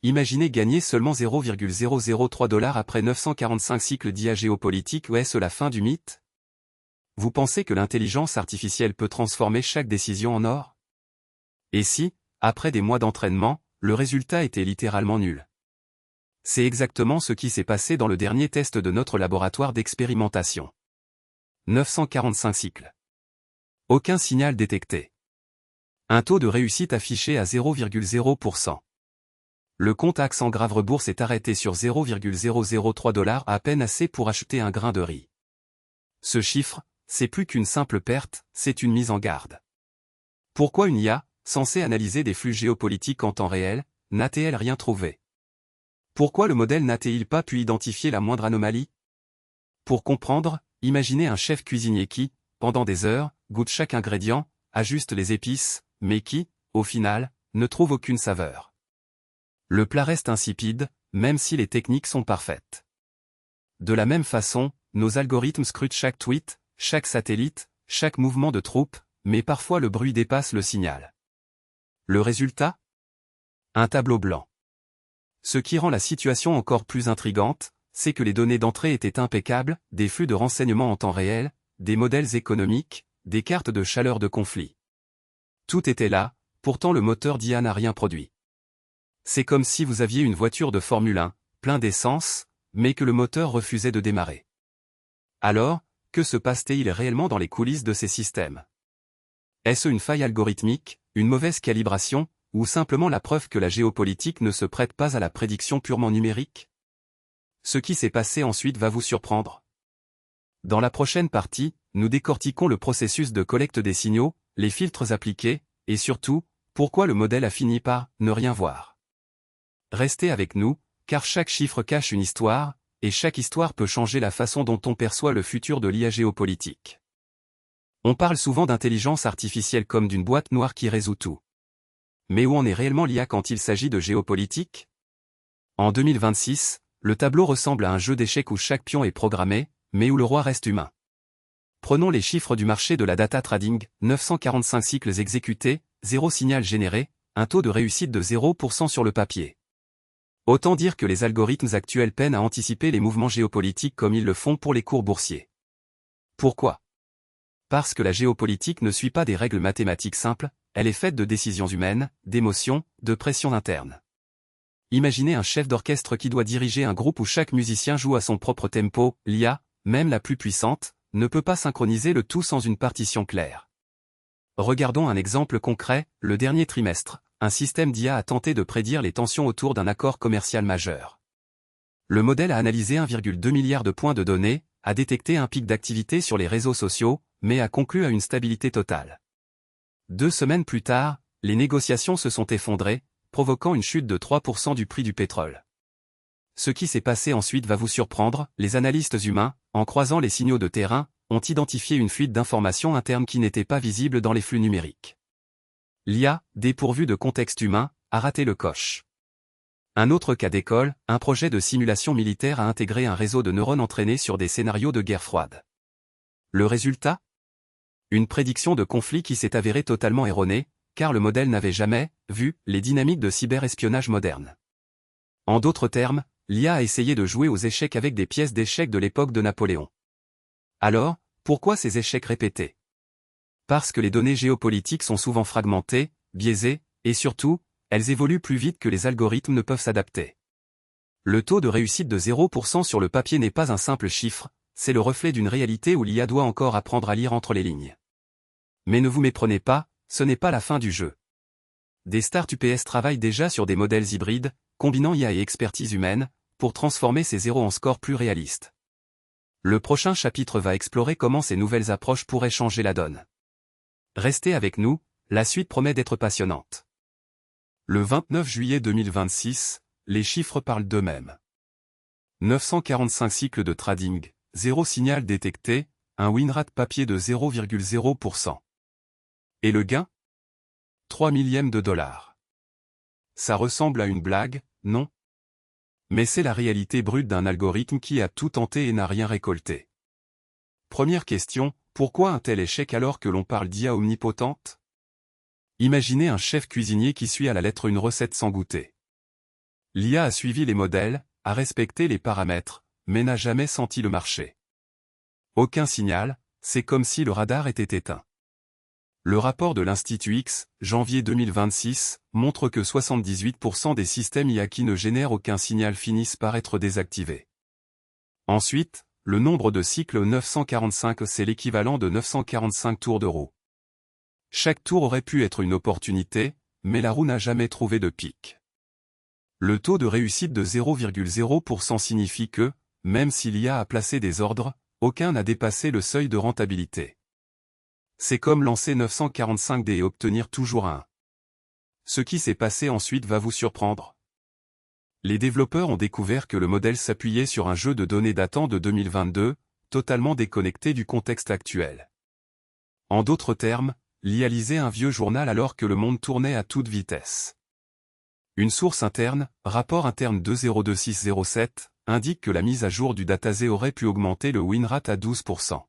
Imaginez gagner seulement 0,003 $ après 945 cycles d'IA géopolitique. Est-ce la fin du mythe? Vous pensez que l'intelligence artificielle peut transformer chaque décision en or? Et si, après des mois d'entraînement, le résultat était littéralement nul? C'est exactement ce qui s'est passé dans le dernier test de notre laboratoire d'expérimentation. 945 cycles. Aucun signal détecté. Un taux de réussite affiché à 0,0%. Le compte Accent Gravre s'est arrêté sur 0,003 $, à peine assez pour acheter un grain de riz. Ce chiffre, c'est plus qu'une simple perte, c'est une mise en garde. Pourquoi une IA, censée analyser des flux géopolitiques en temps réel, n'a-t-elle rien trouvé? Pourquoi le modèle n'a-t-il pas pu identifier la moindre anomalie? Pour comprendre, imaginez un chef cuisinier qui, pendant des heures, goûte chaque ingrédient, ajuste les épices, mais qui, au final, ne trouve aucune saveur. Le plat reste insipide, même si les techniques sont parfaites. De la même façon, nos algorithmes scrutent chaque tweet, chaque satellite, chaque mouvement de troupe, mais parfois le bruit dépasse le signal. Le résultat? Un tableau blanc. Ce qui rend la situation encore plus intrigante, c'est que les données d'entrée étaient impeccables, des flux de renseignements en temps réel, des modèles économiques, des cartes de chaleur de conflit. Tout était là, pourtant le moteur d'IA n'a rien produit. C'est comme si vous aviez une voiture de Formule 1, plein d'essence, mais que le moteur refusait de démarrer. Alors, que se passe-t-il réellement dans les coulisses de ces systèmes? Est-ce une faille algorithmique, une mauvaise calibration, ou simplement la preuve que la géopolitique ne se prête pas à la prédiction purement numérique? Ce qui s'est passé ensuite va vous surprendre. Dans la prochaine partie, nous décortiquons le processus de collecte des signaux, les filtres appliqués, et surtout, pourquoi le modèle a fini par ne rien voir. Restez avec nous, car chaque chiffre cache une histoire, et chaque histoire peut changer la façon dont on perçoit le futur de l'IA géopolitique. On parle souvent d'intelligence artificielle comme d'une boîte noire qui résout tout. Mais où en est réellement l'IA quand il s'agit de géopolitique? En 2026, le tableau ressemble à un jeu d'échecs où chaque pion est programmé, mais où le roi reste humain. Prenons les chiffres du marché de la data trading, 945 cycles exécutés, 0 signal généré, un taux de réussite de 0% sur le papier. Autant dire que les algorithmes actuels peinent à anticiper les mouvements géopolitiques comme ils le font pour les cours boursiers. Pourquoi? Parce que la géopolitique ne suit pas des règles mathématiques simples, elle est faite de décisions humaines, d'émotions, de pressions internes. Imaginez un chef d'orchestre qui doit diriger un groupe où chaque musicien joue à son propre tempo. L'IA, même la plus puissante, ne peut pas synchroniser le tout sans une partition claire. Regardons un exemple concret, le dernier trimestre, un système d'IA a tenté de prédire les tensions autour d'un accord commercial majeur. Le modèle a analysé 1,2 milliard de points de données, a détecté un pic d'activité sur les réseaux sociaux, mais a conclu à une stabilité totale. 2 semaines plus tard, les négociations se sont effondrées, provoquant une chute de 3% du prix du pétrole. Ce qui s'est passé ensuite va vous surprendre, les analystes humains, en croisant les signaux de terrain, ont identifié une fuite d'informations internes qui n'était pas visible dans les flux numériques. L'IA, dépourvue de contexte humain, a raté le coche. Un autre cas d'école, un projet de simulation militaire a intégré un réseau de neurones entraînés sur des scénarios de guerre froide. Le résultat? Une prédiction de conflit qui s'est avérée totalement erronée, car le modèle n'avait jamais vu les dynamiques de cyberespionnage moderne. En d'autres termes, l'IA a essayé de jouer aux échecs avec des pièces d'échecs de l'époque de Napoléon. Alors, pourquoi ces échecs répétés? Parce que les données géopolitiques sont souvent fragmentées, biaisées, et surtout, elles évoluent plus vite que les algorithmes ne peuvent s'adapter. Le taux de réussite de 0% sur le papier n'est pas un simple chiffre, c'est le reflet d'une réalité où l'IA doit encore apprendre à lire entre les lignes. Mais ne vous méprenez pas, ce n'est pas la fin du jeu. Des start-UPS travaillent déjà sur des modèles hybrides, combinant IA et expertise humaine, pour transformer ces zéros en scores plus réalistes. Le prochain chapitre va explorer comment ces nouvelles approches pourraient changer la donne. Restez avec nous, la suite promet d'être passionnante. Le 29 juillet 2026, les chiffres parlent d'eux-mêmes. 945 cycles de trading, 0 signal détecté, un win rate papier de 0,0%. Et le gain? 3 millièmes de dollars. Ça ressemble à une blague, non? Mais c'est la réalité brute d'un algorithme qui a tout tenté et n'a rien récolté. Première question, pourquoi un tel échec alors que l'on parle d'IA omnipotente? Imaginez un chef cuisinier qui suit à la lettre une recette sans goûter. L'IA a suivi les modèles, a respecté les paramètres, mais n'a jamais senti le marché. Aucun signal, c'est comme si le radar était éteint. Le rapport de l'Institut X, janvier 2026, montre que 78% des systèmes IA qui ne génèrent aucun signal finissent par être désactivés. Ensuite, le nombre de cycles 945, c'est l'équivalent de 945 tours de roue. Chaque tour aurait pu être une opportunité, mais la roue n'a jamais trouvé de pic. Le taux de réussite de 0,0% signifie que, même si l'IA a placé des ordres, aucun n'a dépassé le seuil de rentabilité. C'est comme lancer 945D et obtenir toujours un 1. Ce qui s'est passé ensuite va vous surprendre. Les développeurs ont découvert que le modèle s'appuyait sur un jeu de données datant de 2022, totalement déconnecté du contexte actuel. En d'autres termes, l'IA lisait un vieux journal alors que le monde tournait à toute vitesse. Une source interne, rapport interne 202607, indique que la mise à jour du dataset aurait pu augmenter le win rate à 12%.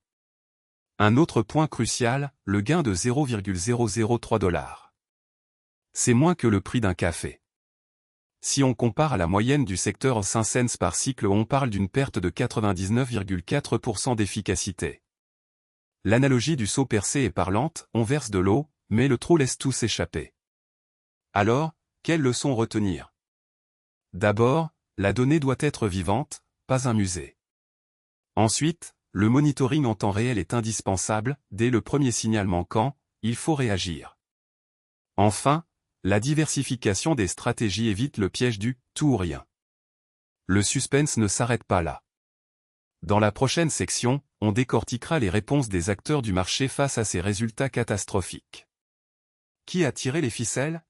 Un autre point crucial, le gain de 0,003 $. C'est moins que le prix d'un café. Si on compare à la moyenne du secteur 5 cents par cycle, on parle d'une perte de 99,4% d'efficacité. L'analogie du seau percé est parlante, on verse de l'eau, mais le trou laisse tout s'échapper. Alors, quelle leçon retenir? D'abord, la donnée doit être vivante, pas un musée. Ensuite, le monitoring en temps réel est indispensable, dès le premier signal manquant, il faut réagir. Enfin, la diversification des stratégies évite le piège du « tout ou rien ». Le suspense ne s'arrête pas là. Dans la prochaine section, on décortiquera les réponses des acteurs du marché face à ces résultats catastrophiques. Qui a tiré les ficelles?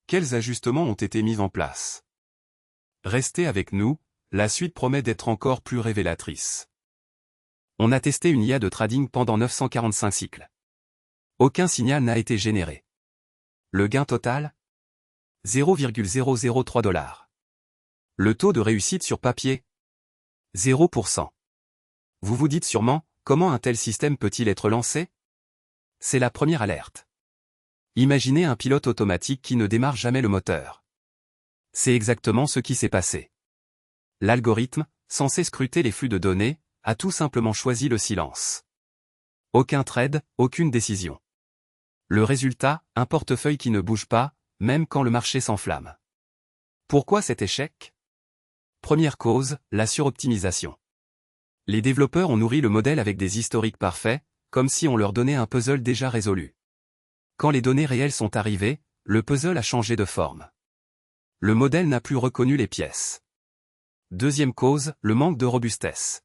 Quels ajustements ont été mis en place? Restez avec nous, la suite promet d'être encore plus révélatrice. On a testé une IA de trading pendant 945 cycles. Aucun signal n'a été généré. Le gain total? 0,003 $. Le taux de réussite sur papier? 0%. Vous vous dites sûrement, comment un tel système peut-il être lancé? C'est la première alerte. Imaginez un pilote automatique qui ne démarre jamais le moteur. C'est exactement ce qui s'est passé. L'algorithme, censé scruter les flux de données, a tout simplement choisi le silence. Aucun trade, aucune décision. Le résultat, un portefeuille qui ne bouge pas, même quand le marché s'enflamme. Pourquoi cet échec? Première cause, la suroptimisation. Les développeurs ont nourri le modèle avec des historiques parfaits, comme si on leur donnait un puzzle déjà résolu. Quand les données réelles sont arrivées, le puzzle a changé de forme. Le modèle n'a plus reconnu les pièces. Deuxième cause, le manque de robustesse.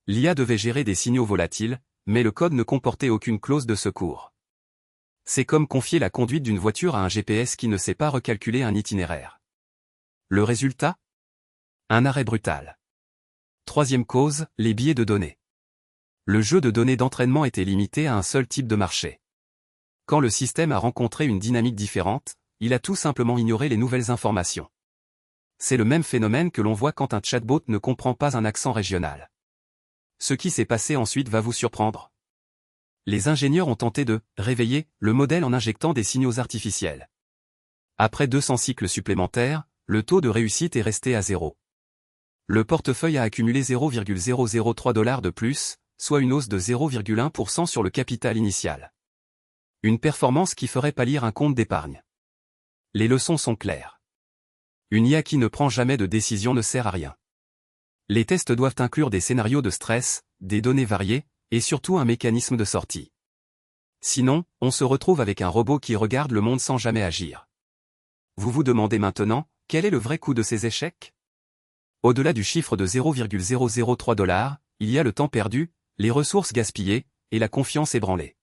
L'IA devait gérer des signaux volatiles, mais le code ne comportait aucune clause de secours. C'est comme confier la conduite d'une voiture à un GPS qui ne sait pas recalculer un itinéraire. Le résultat? Un arrêt brutal. Troisième cause, les biais de données. Le jeu de données d'entraînement était limité à un seul type de marché. Quand le système a rencontré une dynamique différente, il a tout simplement ignoré les nouvelles informations. C'est le même phénomène que l'on voit quand un chatbot ne comprend pas un accent régional. Ce qui s'est passé ensuite va vous surprendre. Les ingénieurs ont tenté de « réveiller » le modèle en injectant des signaux artificiels. Après 200 cycles supplémentaires, le taux de réussite est resté à 0. Le portefeuille a accumulé 0,003 $ de plus, soit une hausse de 0,1% sur le capital initial. Une performance qui ferait pâlir un compte d'épargne. Les leçons sont claires. Une IA qui ne prend jamais de décision ne sert à rien. Les tests doivent inclure des scénarios de stress, des données variées, et surtout un mécanisme de sortie. Sinon, on se retrouve avec un robot qui regarde le monde sans jamais agir. Vous vous demandez maintenant, quel est le vrai coût de ces échecs? Au-delà du chiffre de 0,003 $, il y a le temps perdu, les ressources gaspillées, et la confiance ébranlée.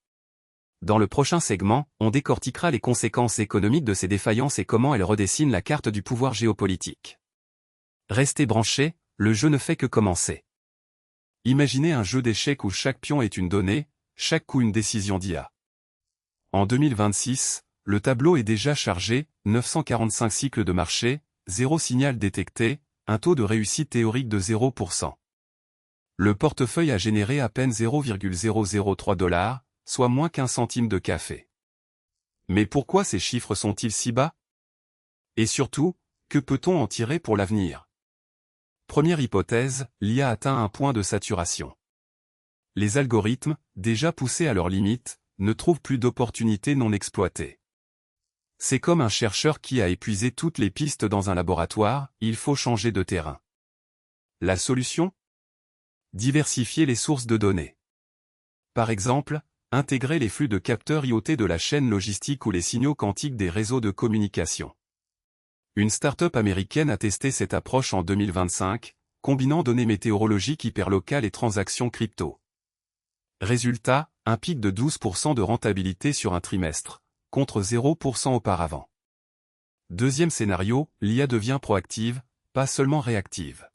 Dans le prochain segment, on décortiquera les conséquences économiques de ces défaillances et comment elles redessinent la carte du pouvoir géopolitique. Restez branchés, le jeu ne fait que commencer. Imaginez un jeu d'échecs où chaque pion est une donnée, chaque coup une décision d'IA. En 2026, le tableau est déjà chargé, 945 cycles de marché, 0 signal détecté, un taux de réussite théorique de 0%. Le portefeuille a généré à peine 0,003 $, soit moins qu'1 centime de café. Mais pourquoi ces chiffres sont-ils si bas? Et surtout, Que peut-on en tirer pour l'avenir? Première hypothèse, l'IA atteint un point de saturation. Les algorithmes, déjà poussés à leurs limites, ne trouvent plus d'opportunités non exploitées. C'est comme un chercheur qui a épuisé toutes les pistes dans un laboratoire, il faut changer de terrain. La solution? Diversifier les sources de données. Par exemple, intégrer les flux de capteurs IoT de la chaîne logistique ou les signaux quantiques des réseaux de communication. Une start-up américaine a testé cette approche en 2025, combinant données météorologiques hyperlocales et transactions crypto. Résultat, un pic de 12% de rentabilité sur un trimestre, contre 0% auparavant. Deuxième scénario, l'IA devient proactive, pas seulement réactive.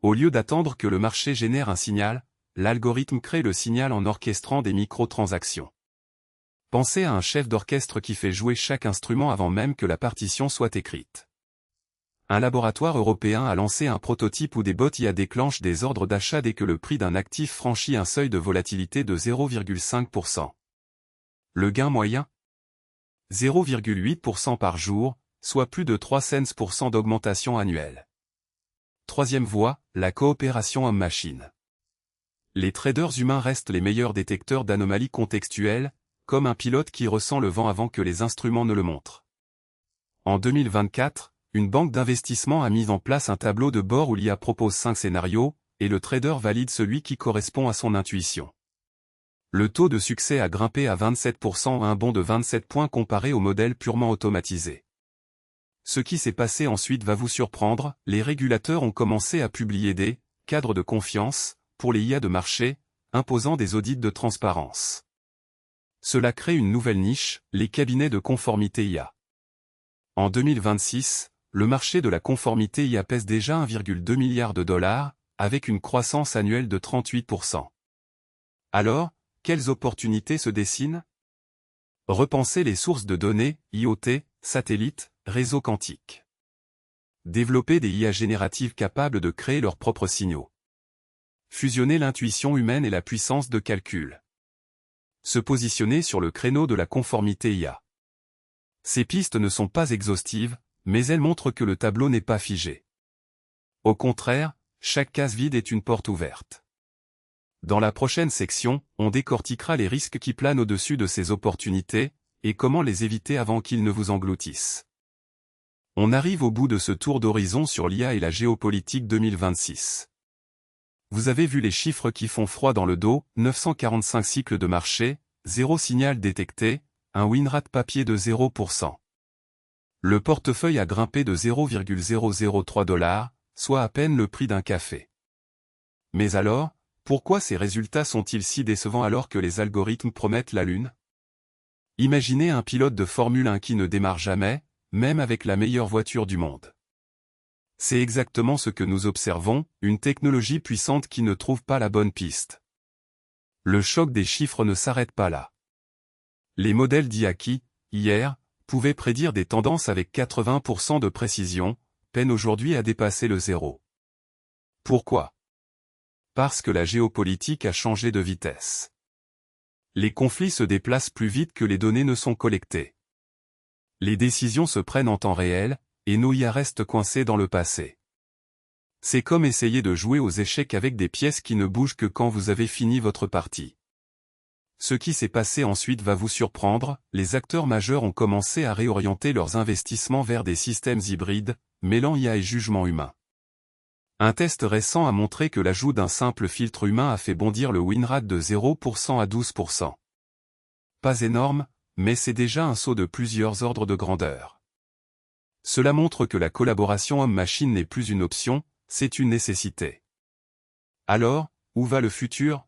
Au lieu d'attendre que le marché génère un signal, l'algorithme crée le signal en orchestrant des microtransactions. Pensez à un chef d'orchestre qui fait jouer chaque instrument avant même que la partition soit écrite. Un laboratoire européen a lancé un prototype où des bots IA déclenchent des ordres d'achat dès que le prix d'un actif franchit un seuil de volatilité de 0,5%. Le gain moyen? 0,8% par jour, soit plus de 3 cents % d'augmentation annuelle. Troisième voie, la coopération homme-machine. Les traders humains restent les meilleurs détecteurs d'anomalies contextuelles, comme un pilote qui ressent le vent avant que les instruments ne le montrent. En 2024, une banque d'investissement a mis en place un tableau de bord où l'IA propose 5 scénarios, et le trader valide celui qui correspond à son intuition. Le taux de succès a grimpé à 27%, un bond de 27 points comparé au modèle purement automatisé. Ce qui s'est passé ensuite va vous surprendre, les régulateurs ont commencé à publier des « cadres de confiance » pour les IA de marché, imposant des audits de transparence. Cela crée une nouvelle niche, les cabinets de conformité IA. En 2026, le marché de la conformité IA pèse déjà 1,2 milliard de dollars, avec une croissance annuelle de 38%. Alors, quelles opportunités se dessinent? Repenser les sources de données, IoT, satellites, réseaux quantiques. Développer des IA génératives capables de créer leurs propres signaux. Fusionner l'intuition humaine et la puissance de calcul. Se positionner sur le créneau de la conformité IA. Ces pistes ne sont pas exhaustives, mais elles montrent que le tableau n'est pas figé. Au contraire, chaque case vide est une porte ouverte. Dans la prochaine section, on décortiquera les risques qui planent au-dessus de ces opportunités, et comment les éviter avant qu'ils ne vous engloutissent. On arrive au bout de ce tour d'horizon sur l'IA et la géopolitique 2026. Vous avez vu les chiffres qui font froid dans le dos, 945 cycles de marché, 0 signal détecté, un win rate papier de 0%. Le portefeuille a grimpé de 0,003 $, soit à peine le prix d'un café. Mais alors, pourquoi ces résultats sont-ils si décevants alors que les algorithmes promettent la lune? Imaginez un pilote de Formule 1 qui ne démarre jamais, même avec la meilleure voiture du monde. C'est exactement ce que nous observons, une technologie puissante qui ne trouve pas la bonne piste. Le choc des chiffres ne s'arrête pas là. Les modèles d'IA qui, hier, pouvaient prédire des tendances avec 80% de précision, peinent aujourd'hui à dépasser le zéro. Pourquoi? Parce que la géopolitique a changé de vitesse. Les conflits se déplacent plus vite que les données ne sont collectées. Les décisions se prennent en temps réel, et nos IA restent coincés dans le passé. C'est comme essayer de jouer aux échecs avec des pièces qui ne bougent que quand vous avez fini votre partie. Ce qui s'est passé ensuite va vous surprendre, les acteurs majeurs ont commencé à réorienter leurs investissements vers des systèmes hybrides, mêlant IA et jugement humain. Un test récent a montré que l'ajout d'un simple filtre humain a fait bondir le win rate de 0% à 12%. Pas énorme, mais c'est déjà un saut de plusieurs ordres de grandeur. Cela montre que la collaboration homme-machine n'est plus une option, c'est une nécessité. Alors, où va le futur?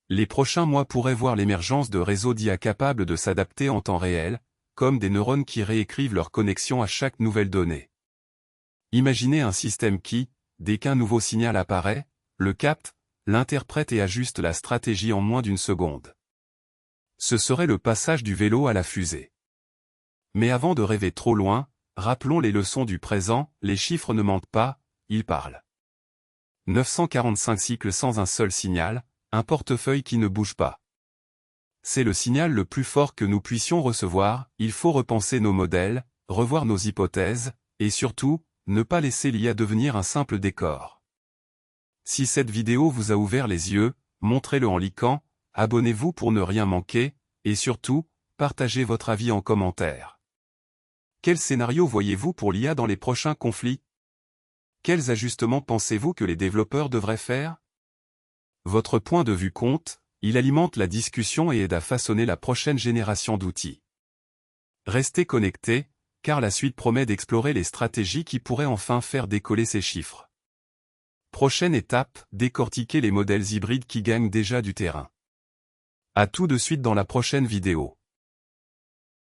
Les prochains mois pourraient voir l'émergence de réseaux d'IA capables de s'adapter en temps réel, comme des neurones qui réécrivent leur connexion à chaque nouvelle donnée. Imaginez un système qui, dès qu'un nouveau signal apparaît, le capte, l'interprète et ajuste la stratégie en moins d'une seconde. Ce serait le passage du vélo à la fusée. Mais avant de rêver trop loin, rappelons les leçons du présent, les chiffres ne mentent pas, ils parlent. 945 cycles sans un seul signal, un portefeuille qui ne bouge pas. C'est le signal le plus fort que nous puissions recevoir, il faut repenser nos modèles, revoir nos hypothèses, Et surtout, ne pas laisser l'IA devenir un simple décor. Si cette vidéo vous a ouvert les yeux, montrez-le en likant, abonnez-vous pour ne rien manquer, et surtout, partagez votre avis en commentaire. Quel scénario voyez-vous pour l'IA dans les prochains conflits? Quels ajustements pensez-vous que les développeurs devraient faire? Votre point de vue compte, il alimente la discussion et aide à façonner la prochaine génération d'outils. Restez connectés, car la suite promet d'explorer les stratégies qui pourraient enfin faire décoller ces chiffres. Prochaine étape, décortiquer les modèles hybrides qui gagnent déjà du terrain. À tout de suite dans la prochaine vidéo.